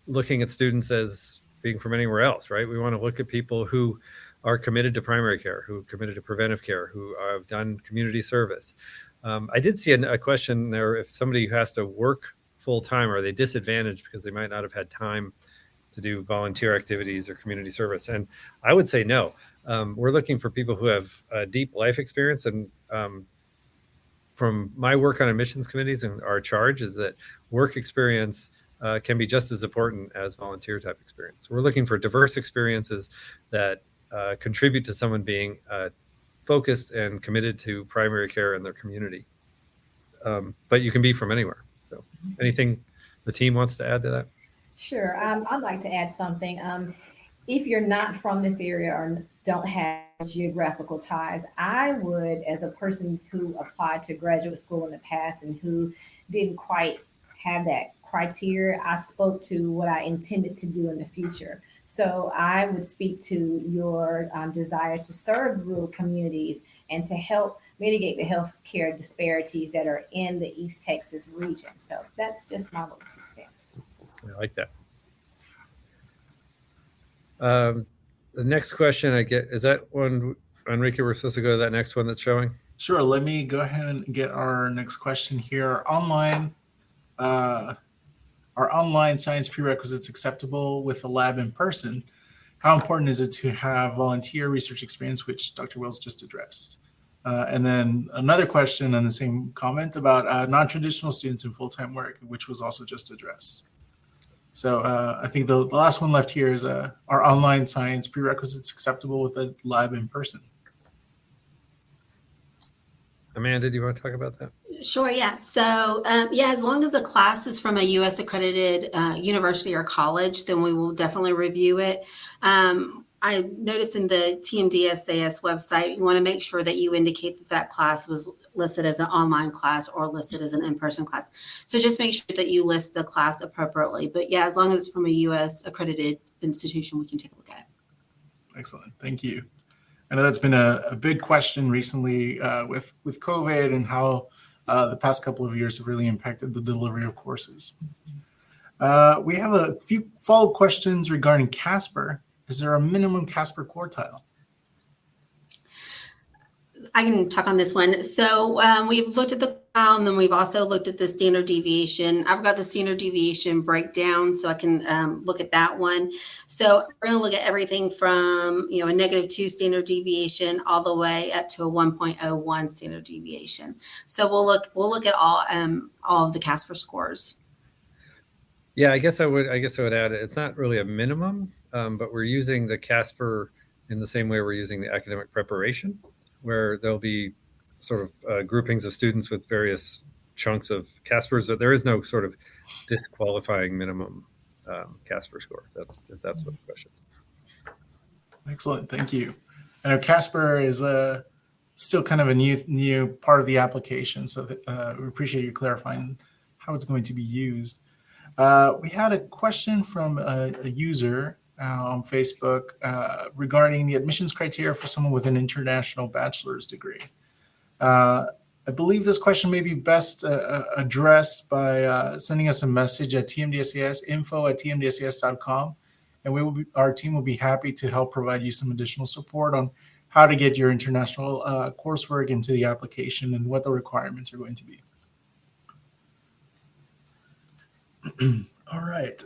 looking at students as being from anywhere else, right? We want to look at people who are committed to primary care, who are committed to preventive care, who have done community service. I did see a question there, if somebody who has to work full-time, are they disadvantaged because they might not have had time to do volunteer activities or community service? And I would say no. We're looking for people who have deep life experience, and from my work on admissions committees, and our charge is that work experience can be just as important as volunteer type experience. We're looking for diverse experiences that contribute to someone being focused and committed to primary care in their community. But you can be from anywhere. So anything the team wants to add to that? Sure. I'd like to add something. If you're not from this area or don't have geographical ties, I would, as a person who applied to graduate school in the past and who didn't quite have that criteria, I spoke to what I intended to do in the future. So I would speak to your desire to serve rural communities and to help mitigate the healthcare disparities that are in the East Texas region. So that's just my little 2 cents. I like that. The next question I get, is that one, Enrique, we're supposed to go to that next one that's showing? Sure. Let me go ahead and get our next question here. Are online science prerequisites acceptable with a lab in person? How important is it to have volunteer research experience, which Dr. Wills just addressed? And then another question on the same comment about non-traditional students in full-time work, which was also just addressed. So I think the last one left here is are online science prerequisites acceptable with a lab in person? Amanda, do you want to talk about that? Sure, yeah. So, as long as a class is from a U.S. accredited university or college, then we will definitely review it. I noticed in the TMDSAS website, you want to make sure that you indicate that that class was listed as an online class or listed as an in-person class. So just make sure that you list the class appropriately. But yeah, as long as it's from a U.S. accredited institution, we can take a look at it. Excellent. Thank you. I know that's been a big question recently with COVID and how the past couple of years have really impacted the delivery of courses. We have a few follow-up questions regarding CASPER. Is there a minimum CASPER quartile? I can talk on this one. So we've looked at the And then we've also looked at the standard deviation. I've got the standard deviation breakdown, so I can look at that one. So we're going to look at everything from, a -2 standard deviation all the way up to a 1.01 standard deviation. So we'll look at all of the Casper scores. Yeah, I guess I would add it's not really a minimum, but we're using the Casper in the same way we're using the academic preparation, where there'll be sort of groupings of students with various chunks of Caspers, but there is no sort of disqualifying minimum Casper score. That's what the question is. Excellent, thank you. I know Casper is still kind of a new part of the application, so we appreciate you clarifying how it's going to be used. We had a question from a user on Facebook regarding the admissions criteria for someone with an international bachelor's degree. I believe this question may be best addressed by sending us a message at TMDSAS, info@tmdsas.com, and our team will be happy to help provide you some additional support on how to get your international coursework into the application and what the requirements are going to be. All right.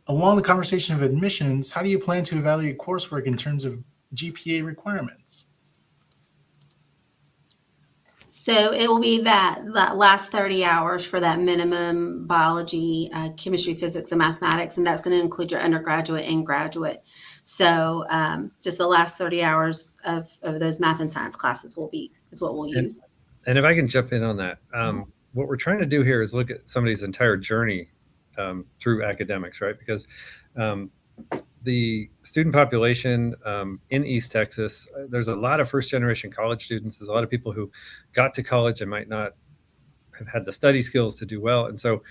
Along the conversation of admissions, how do you plan to evaluate coursework in terms of GPA requirements? So it will be that last 30 hours for that minimum biology, chemistry, physics, and mathematics, and that's going to include your undergraduate and graduate. So just the last 30 hours of those math and science classes is what we'll use. And if I can jump in on that, what we're trying to do here is look at somebody's entire journey through academics, right? Because the student population in East Texas, there's a lot of first-generation college students. There's a lot of people who got to college and might not have had the study skills to do well. And so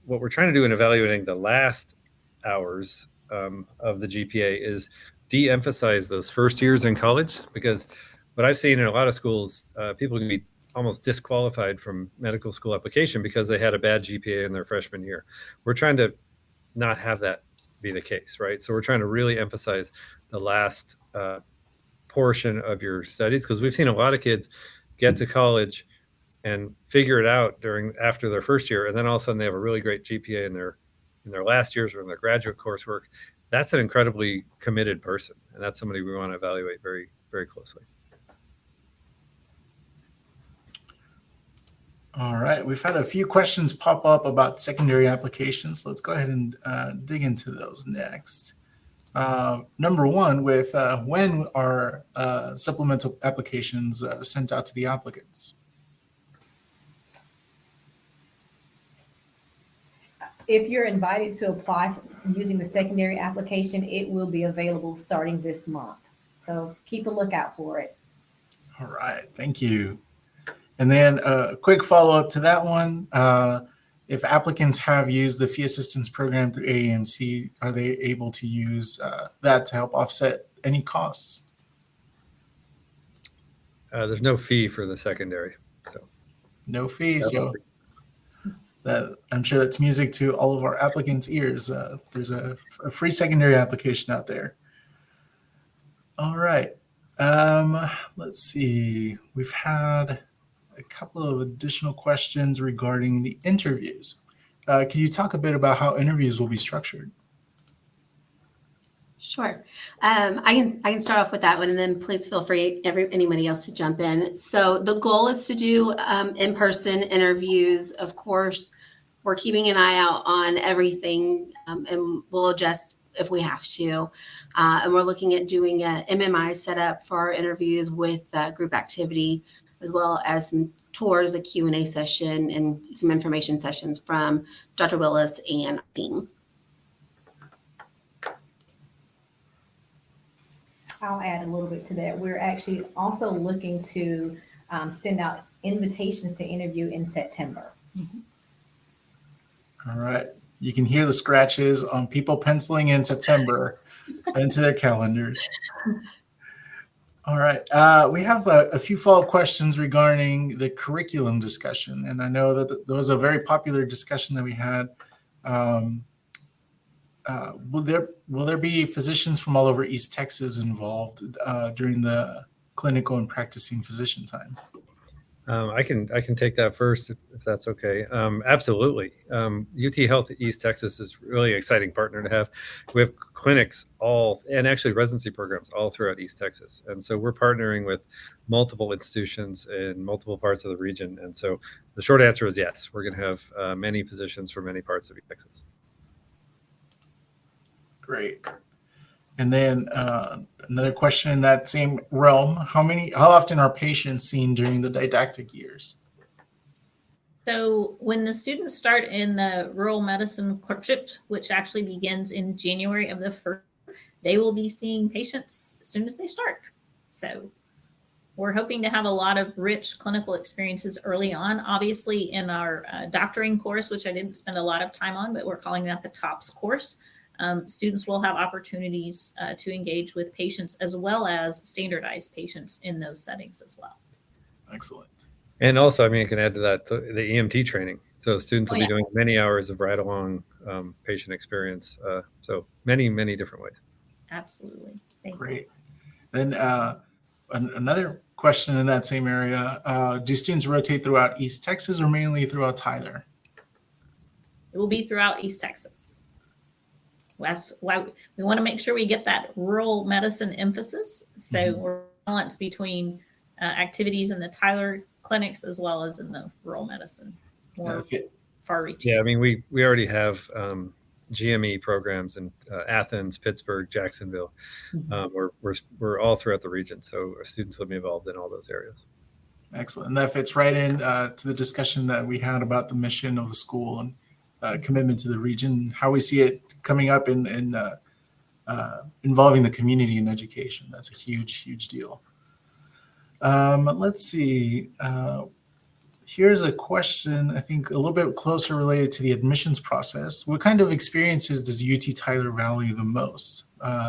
what we're trying to do in evaluating the last hours of the GPA is de-emphasize those first years in college, because what I've seen in a lot of schools, people can be almost disqualified from medical school application because they had a bad GPA in their freshman year. We're trying to not have that be the case, right? So we're trying to really emphasize the last portion of your studies, because we've seen a lot of kids get to college and figure it out after their first year, and then all of a sudden they have a really great GPA in their last years or in their graduate coursework. That's an incredibly committed person, and that's somebody we want to evaluate very, very closely. All right, we've had a few questions pop up about secondary applications. Let's go ahead and dig into those next. Number one, with when are supplemental applications sent out to the applicants? If you're invited to apply using the secondary application, it will be available starting this month. So keep a lookout for it. All right, thank you. And then a quick follow-up to that one. If applicants have used the fee assistance program through AAMC, are they able to use that to help offset any costs? There's no fee for the secondary. So no fee. So I'm sure that's music to all of our applicants' ears. There's a free secondary application out there. All right. Let's see. We've had a couple of additional questions regarding the interviews. Can you talk a bit about how interviews will be structured? Sure. I can start off with that one, and then please feel free, anybody else, to jump in. So the goal is to do in-person interviews. Of course, we're keeping an eye out on everything, and we'll adjust if we have to. And we're looking at doing a MMI setup for our interviews with group activity, as well as some tours, a Q&A session, and some information sessions from Dr. Willis and team. I'll add a little bit to that. We're actually also looking to send out invitations to interview in September. Mm-hmm. All right. You can hear the scratches on people penciling in September into their calendars. All right. We have a few follow-up questions regarding the curriculum discussion. And I know that there was a very popular discussion that we had. Will there be physicians from all over East Texas involved during the clinical and practicing physician time? I can take that first if that's okay. Absolutely. UT Health East Texas is really an exciting partner to have. We have clinics and actually residency programs all throughout East Texas. And so we're partnering with multiple institutions in multiple parts of the region. And so the short answer is yes, we're going to have many positions for many parts of East Texas. Great. And then another question in that same realm: how often are patients seen during the didactic years? So when the students start in the rural medicine courtship, which actually begins in January of the first, they will be seeing patients as soon as they start. So we're hoping to have a lot of rich clinical experiences early on. Obviously, in our doctoring course, which I didn't spend a lot of time on, but we're calling that the TOPS course, students will have opportunities to engage with patients as well as standardized patients in those settings as well. Excellent. And also, I mean, I can add to that the EMT training. So students will be doing many hours of ride-along patient experience. So many, many different ways. Absolutely. Thank Great. you. Then another question in that same area: do students rotate throughout East Texas or mainly throughout Tyler? It will be throughout East Texas. That's why we want to make sure we get that rural medicine emphasis. So we're balanced between activities in the Tyler clinics as well as in the rural medicine, more far-reaching. Yeah, I mean, we already have GME programs in Athens, Pittsburgh, Jacksonville. We're all throughout the region, so our students will be involved in all those areas. Excellent. And that fits right in to the discussion that we had about the mission of the school and commitment to the region, how we see it coming up in involving the community in education. That's a huge, huge deal. Let's see. Here's a question, I think a little bit closer related to the admissions process. What kind of experiences does UT Tyler value the most?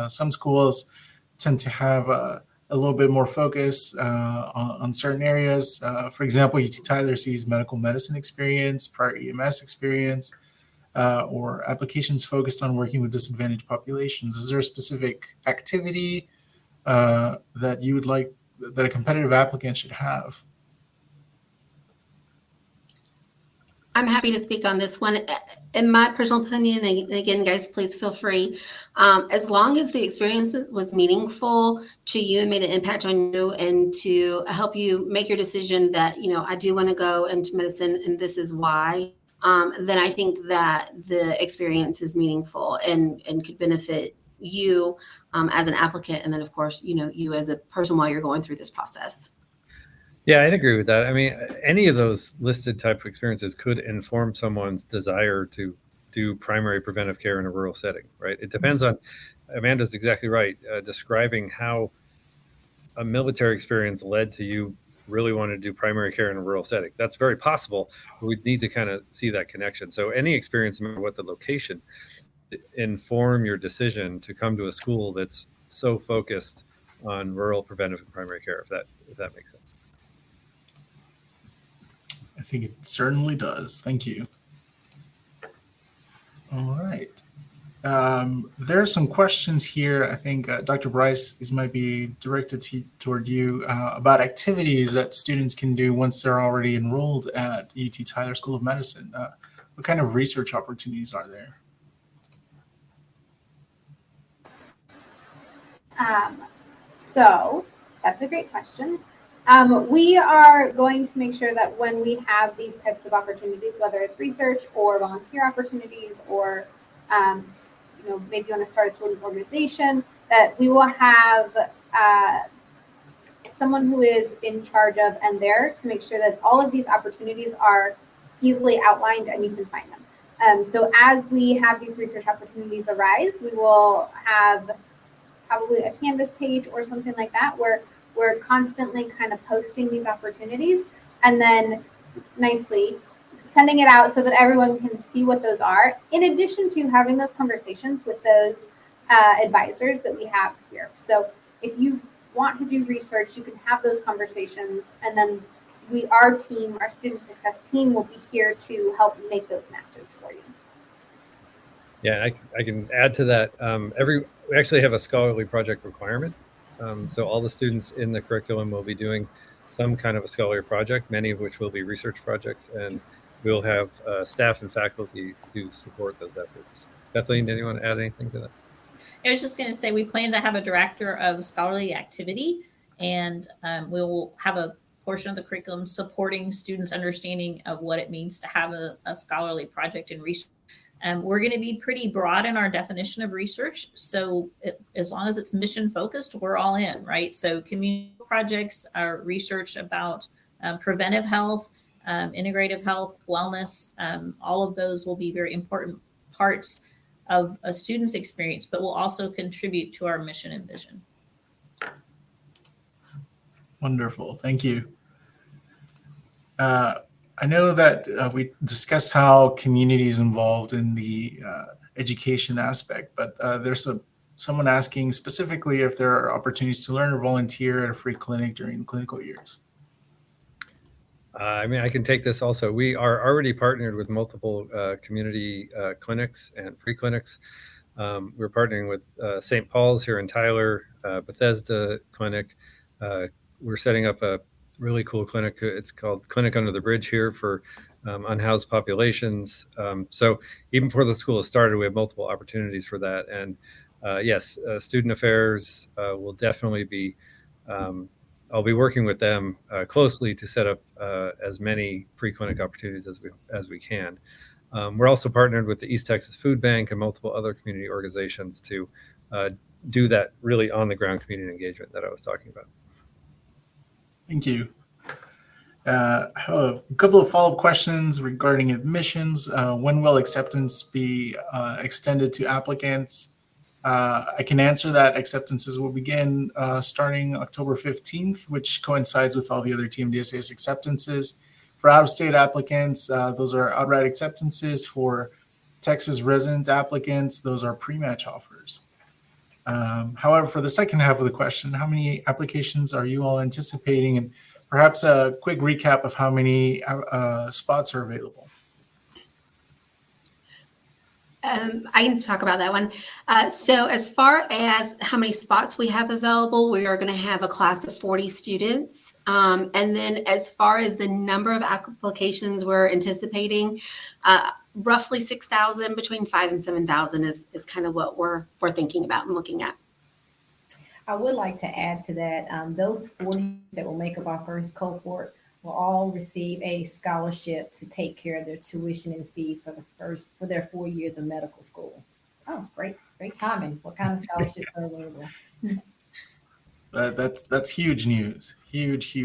Some schools tend to have a little bit more focus on certain areas. For example, UT Tyler sees medical medicine experience, prior EMS experience, or applications focused on working with disadvantaged populations. Is there a specific activity that you would like that a competitive applicant should have? I'm happy to speak on this one. In my personal opinion, and again, guys, please feel free. As long as the experience was meaningful to you and made an impact on you and to help you make your decision that, you know, I do want to go into medicine and this is why, then I think that the experience is meaningful and could benefit you as an applicant. And then, of course, you know, you as a person while you're going through this process. Yeah, I'd agree with that. I mean, any of those listed type of experiences could inform someone's desire to do primary preventive care in a rural setting, right? It depends on, Amanda's exactly right, describing how a military experience led to you really wanting to do primary care in a rural setting. That's very possible, but we need to kind of see that connection. So any experience, no matter what the location, inform your decision to come to a school that's so focused on rural preventive and primary care, if that makes sense. I think it certainly does. Thank you. All right. There are some questions here. I think, Dr. Bryce, these might be directed toward you about activities that students can do once they're already enrolled at UT Tyler School of Medicine. What kind of research opportunities are there? So that's a great question. We are going to make sure that when we have these types of opportunities, whether it's research or volunteer opportunities, or you know, maybe you want to start a student organization, that we will have someone who is in charge of and there to make sure that all of these opportunities are easily outlined and you can find them. So as we have these research opportunities arise, we will have probably a Canvas page or something like that where we're constantly kind of posting these opportunities and then nicely sending it out so that everyone can see what those are, in addition to having those conversations with those advisors that we have here. So if you want to do research, you can have those conversations, and then our team, our student success team, will be here to help make those matches for you. Yeah, I can add to that. We actually have a scholarly project requirement. So all the students in the curriculum will be doing some kind of a scholarly project, many of which will be research projects, and we'll have staff and faculty to support those efforts. Kathleen, did you want to add anything to that? I was just going to say we plan to have a director of scholarly activity, and we'll have a portion of the curriculum supporting students' understanding of what it means to have a scholarly project and research. We're going to be pretty broad in our definition of research. So as long as it's mission focused, we're all in, right? So community projects are research about preventive health, integrative health, wellness. All of those will be very important parts of a student's experience, but will also contribute to our mission and vision. Wonderful. Thank you. I know that we discussed how community is involved in the education aspect, but there's someone asking specifically if there are opportunities to learn or volunteer at a free clinic during the clinical years. I mean, I can take this also. We are already partnered with multiple community clinics and free clinics. We're partnering with St. Paul's here in Tyler, Bethesda Clinic. We're setting up a really cool clinic. It's called Clinic Under the Bridge here for unhoused populations. So even before the school has started, we have multiple opportunities for that. And yes, student affairs will definitely be, I'll be working with them closely to set up as many free clinic opportunities as we can. We're also partnered with the East Texas Food Bank and multiple other community organizations to do that really on the ground community engagement that I was talking about. Thank you. I have a couple of follow-up questions regarding admissions. When will acceptance be extended to applicants? I can answer that. Acceptances will begin starting October 15th, which coincides with all the other TMDSAS acceptances. For out-of-state applicants, those are outright acceptances. For Texas resident applicants, those are pre-match offers. However, for the second half of the question, how many applications are you all anticipating? And perhaps a quick recap of how many spots are available. I can talk about that one. So as far as how many spots we have available, we are going to have a class of 40 students. And then as far as the number of applications we're anticipating, roughly 6,000, between 5,000 and 7,000 is kind of what we're thinking about and looking at. I would like to add to that, those 40 that will make up our first cohort will all receive a scholarship to take care of their tuition and fees for their 4 years of medical school. Oh, great timing. What kind of scholarships are available? That's huge news. Huge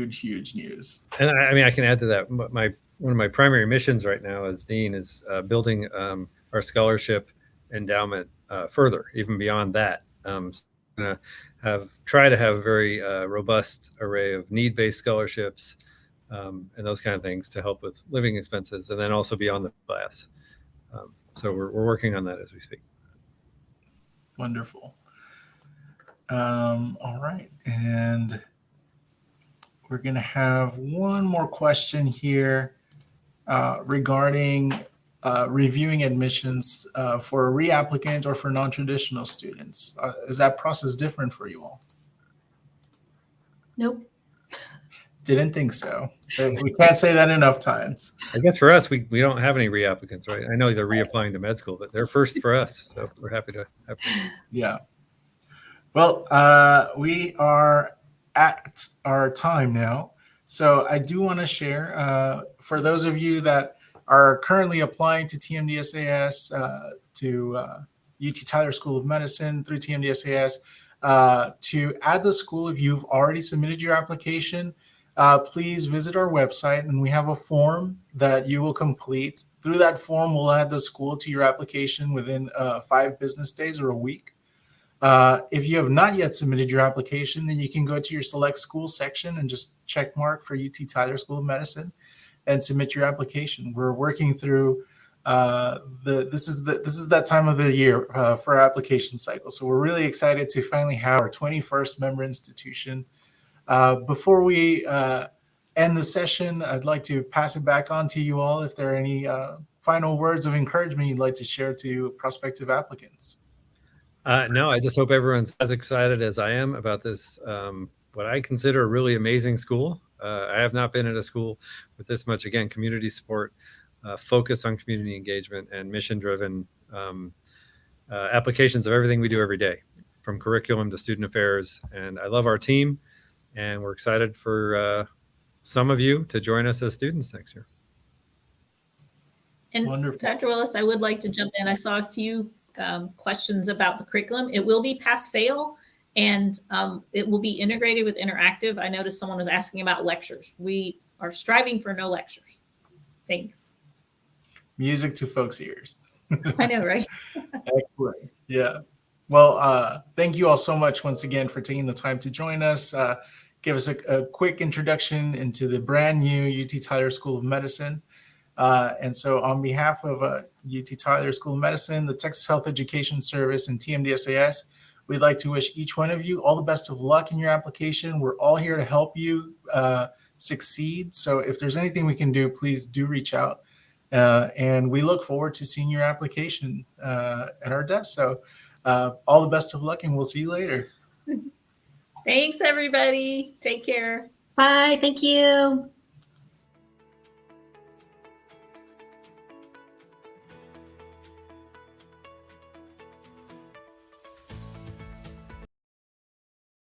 news. And I mean, I can add to that. One of my primary missions right now as dean is building our scholarship endowment further, even beyond that. So try to have a very robust array of need-based scholarships and those kind of things to help with living expenses, and then also beyond the class. So we're working on that as we speak. Wonderful. All right, and we're going to have one more question here regarding reviewing admissions for a reapplicant or for non-traditional students. Is that process different for you all? Nope. Didn't think so. We can't say that enough times. I guess for us, we don't have any reapplicants, right? I know they're reapplying to med school, but they're first for us. So we're happy to have them. Yeah. Well, we are at our time now. So I do want to share, for those of you that are currently applying to TMDSAS, to UT Tyler School of Medicine through TMDSAS, to add the school, if you've already submitted your application, please visit our website, and we have a form that you will complete. Through that form, we'll add the school to your application within 5 business days or a week. If you have not yet submitted your application, then you can go to your select school section and just check mark for UT Tyler School of Medicine and submit your application. We're working through this is that time of the year for our application cycle. So we're really excited to finally have our 21st member institution. Before we end the session, I'd like to pass it back on to you all if there are any final words of encouragement you'd like to share to prospective applicants. No, I just hope everyone's as excited as I am about this, what I consider a really amazing school. I have not been at a school with this much, again, community support, focus on community engagement, and mission-driven applications of everything we do every day, from curriculum to student affairs. And I love our team, and we're excited for some of you to join us as students next year. And Wonderful. Dr. Willis, I would like to jump in. I saw a few questions about the curriculum. It will be pass-fail, and it will be integrated with interactive. I noticed someone was asking about lectures. We are striving for no lectures. Thanks. Music to folks' ears. I know, right? Excellent. Yeah. Well, thank you all so much once again for taking the time to join us. Give us a quick introduction into the brand new UT Tyler School of Medicine. And so on behalf of UT Tyler School of Medicine, the Texas Health Education Service, and TMDSAS, we'd like to wish each one of you all the best of luck in your application. We're all here to help you succeed. So if there's anything we can do, please do reach out. And we look forward to seeing your application at our desk. So all the best of luck, and we'll see you later. Thanks, everybody. Take care. Bye. Thank you.